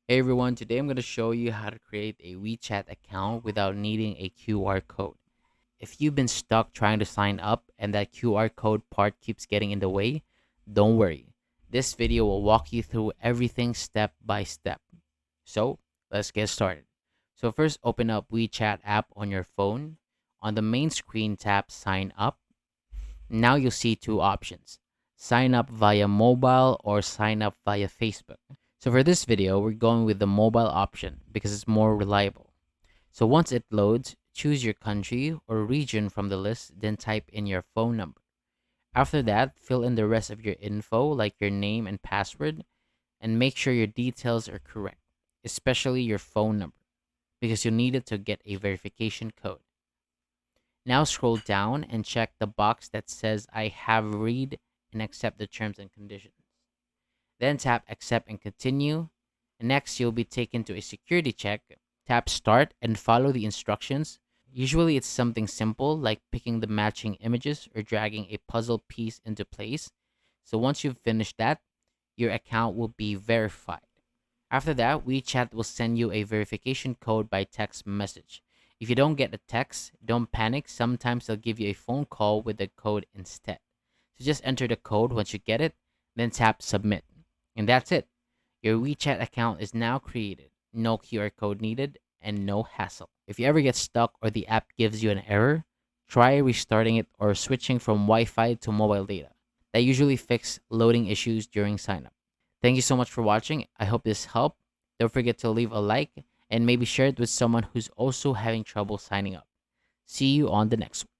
Hey everyone, today I'm going to show you how to create a WeChat account without needing a QR code. If you've been stuck trying to sign up and that QR code part keeps getting in the way, don't worry. This video will walk you through everything step by step. So, let's get started. So first open up WeChat app on your phone. On the main screen tap sign up. Now you'll see two options. Sign up via mobile or sign up via Facebook. So for this video, we're going with the mobile option because it's more reliable. So once it loads, choose your country or region from the list, then type in your phone number. After that, fill in the rest of your info like your name and password and make sure your details are correct, especially your phone number because you'll need it to get a verification code. Now scroll down and check the box that says I have read and accept the terms and conditions. Then tap accept and continue. Next, you'll be taken to a security check. Tap start and follow the instructions. Usually, it's something simple like picking the matching images or dragging a puzzle piece into place. So, once you've finished that, your account will be verified. After that, WeChat will send you a verification code by text message. If you don't get a text, don't panic. Sometimes they'll give you a phone call with the code instead. So just enter the code once you get it, then tap submit. And that's it. Your WeChat account is now created. No QR code needed and no hassle. If you ever get stuck or the app gives you an error, try restarting it or switching from Wi-Fi to mobile data. That usually fix loading issues during sign up. Thank you so much for watching. I hope this helped. Don't forget to leave a like and maybe share it with someone who's also having trouble signing up. See you on the next one.